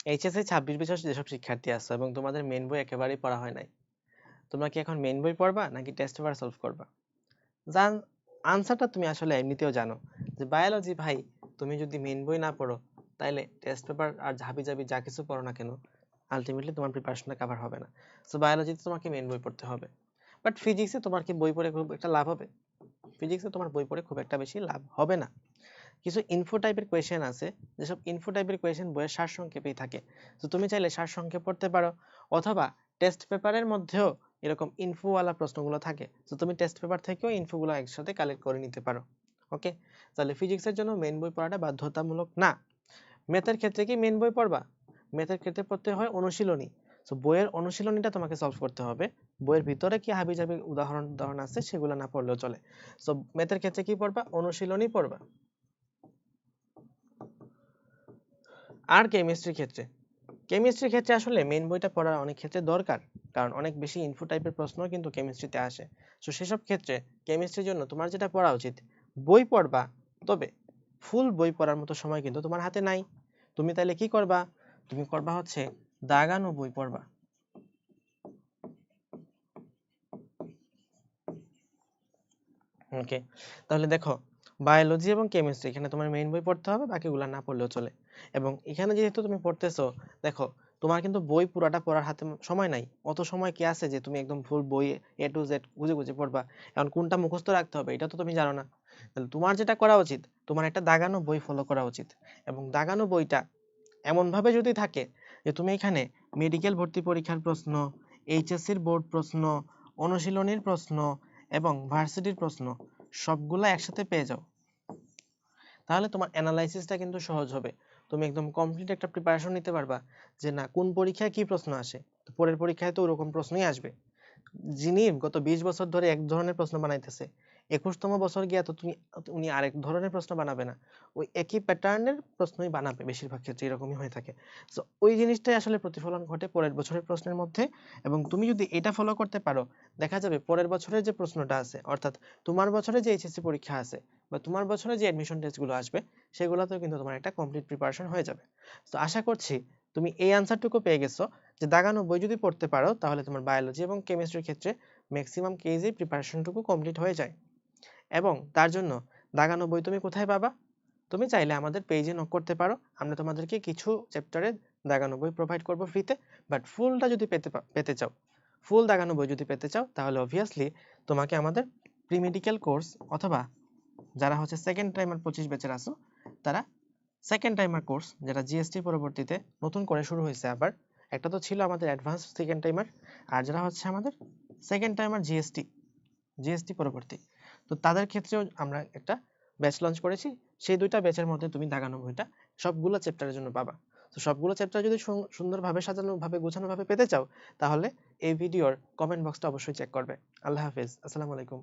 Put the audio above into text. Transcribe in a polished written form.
HSC 26 বছর যেসব শিক্ষার্থী আছে এবং তোমাদের মেইন বই একেবারেই পড়া হয় নাই, তোমরা কি এখন মেইন বই পড়বা নাকি টেস্ট পেপার সলভ করবা? জান, আনসারটা তুমি আসলে এমনিতেও জানো যে বায়োলজি ভাই, তুমি যদি মেইন বই না পড়ো তাইলে টেস্ট পেপার আর হাবি জাবি যা কিছু পড়ো না কেন, আলটিমেটলি তোমার প্রিপারেশনটা কভার হবে না। সো বায়োলজিতে তোমাকে মেইন বই পড়তে হবে। বাট ফিজিক্সে তোমার কি বই পড়ে খুব একটা লাভ হবে? ফিজিক্সে তোমার বই পড়ে খুব একটা বেশি লাভ হবে না। কিছু ইনফো টাইপের কোয়েশ্চেন আছে, যেসব ইনফো টাইপের কোয়েশ্চেন বইয়ের সারসংক্ষেপেই থাকে। তো তুমি চাইলে সারসংক্ষেপ পড়তে পারো, অথবা টেস্ট পেপারের মধ্যেও এরকম ইনফোওয়ালা প্রশ্নগুলো থাকে, তো তুমি টেস্ট পেপার থেকেও ইনফোগুলো একসাথে কালেক্ট করে নিতে পারো। ওকে, তাহলে ফিজিক্সের জন্য মেইন বই পড়াটা বাধ্যতামূলক না। ম্যাথের ক্ষেত্রে কি মেইন বই পড়বা? ম্যাথের ক্ষেত্রে পড়তে হয় অনুশীলনী। সো বইয়ের অনুশীলনীটা তোমাকে সলভ করতে হবে। বইয়ের ভিতরে কি হাবিজাবি উদাহরণ আছে সেগুলো না পড়লেও চলে। সো ম্যাথের ক্ষেত্রে কি পড়বা? অনুশীলনী পড়বা। আর কেমিস্ট্রির ক্ষেত্রে আসলে মেইন বইটা পড়ার অনেক ক্ষেত্রে দরকার, কারণ অনেক বেশি ইনফো টাইপের প্রশ্ন কিন্তু কেমিস্ট্রিতে আসে। সো সেসব ক্ষেত্রে কেমিস্ট্রির জন্য তোমার যেটা পড়া উচিত, বই পড়বা, তবে ফুল বই পড়ার মতো সময় কিন্তু তোমার হাতে নাই। তুমি তাইলে কি করবা? তুমি করবা হচ্ছে দাগানো বই পড়বা। ওকে, তাহলে দেখো, বায়োলজি এবং কেমিস্ট্রি এখানে তোমার মেইন বই পড়তে হবে, বাকিগুলো না পড়লেও চলে। এবং এখানে যেহেতু তুমি পড়তেছো, দেখো তোমার কিন্তু বই পুরাটা পড়ার হাতে সময় নাই। অত সময় কি আছে যে তুমি একদম ফুল বই এ টু জেড খুঁজে খুঁজে পড়বা? এখন কোনটা মুখস্থ রাখতে হবে এটা তো তুমি জানো না। তাহলে তোমার যেটা করা উচিত, তোমার একটা দাগানো বই ফলো করা উচিত। এবং দাগানো বইটা এমন ভাবে যদি থাকে যে তুমি এখানে মেডিকেল ভর্তি পরীক্ষার প্রশ্ন, এইচএসসির বোর্ড প্রশ্ন, অনুশীলনীর প্রশ্ন এবং ভার্সিটির প্রশ্ন সবগুলা একসাথে পেয়ে যাও, তাহলে তোমার অ্যানালাইসিসটা কিন্তু সহজ হবে। তুমি একদম কমপ্লিট একটা প্রিপারেশন নিতে পারবা যে না, কোন পরীক্ষায় কি প্রশ্ন আসে। তো পরের পরীক্ষায় তো ওরকম প্রশ্নই আসবে। যিনি গত 20 বছর ধরে এক ধরনের প্রশ্ন বানাইতেছে, 21তম বছর গিয়া তো উনি আরেক ধরনের প্রশ্ন বানাবে না, ওই একই প্যাটার্নের প্রশ্নই বানাবে। বেশিরভাগ ক্ষেত্রে এরকমই হয়ে থাকে। তো ওই জিনিসটাই আসলে প্রতিফলন ঘটে পরের বছরের প্রশ্নের মধ্যে। এবং তুমি যদি এটা ফলো করতে পারো, দেখা যাবে পরের বছরের যে প্রশ্নটা আছে, অর্থাৎ তোমার বছরে যে এইচএসসি পরীক্ষা আছে বা তোমার বছরে যে অ্যাডমিশন টেস্টগুলো আসবে, সেগুলোতেও কিন্তু তোমার একটা কমপ্লিট প্রিপারেশন হয়ে যাবে। তো আশা করছি তুমি এই আনসারটুকু পেয়ে গেছো যে দাগানো বই যদি পড়তে পারো তাহলে তোমার বায়োলজি এবং কেমিস্ট্রির ক্ষেত্রে ম্যাক্সিমাম কেসেই প্রিপারেশনটুকু কমপ্লিট হয়ে যায়। এবং তার জন্য দাগানো বই তুমি কোথায় পাবা? তুমি চাইলে আমাদের পেজে নক করতে পারো, আমরা তোমাদেরকে কিছু চ্যাপ্টারে দাগানো বই প্রোভাইড করব ফ্রিতে। বাট ফুলটা যদি পেতে চাও, ফুল দাগানো বই যদি পেতে চাও, তাহলে অবভিয়াসলি তোমাকে আমাদের প্রি মেডিকেল কোর্স, অথবা যারা হচ্ছে সেকেন্ড টাইমার 25 ব্যাচের আছো, তারা সেকেন্ড টাইমার কোর্স, যেটা জিএসটি পরবর্তীতে নতুন করে শুরু হয়েছে আবার। একটা তো ছিল আমাদের অ্যাডভান্স সেকেন্ড টাইমার, আর যারা হচ্ছে আমাদের সেকেন্ড টাইমার জিএসটি পরবর্তী, তো তাদের ক্ষেত্রেও আমরা একটা ব্যাচ লঞ্চ করেছি। সেই দুইটা ব্যাচের মধ্যে তুমি দাগানো বইটা সবগুলো চ্যাপ্টারের জন্য পাবা। তো সবগুলো চ্যাপ্টার যদি সুন্দরভাবে সাজানো ভাবে গোছানো ভাবে পেতে চাও, তাহলে এই ভিডিওর কমেন্ট বক্সটা অবশ্যই চেক করবে। আল্লাহ হাফেজ, আসসালামু আলাইকুম।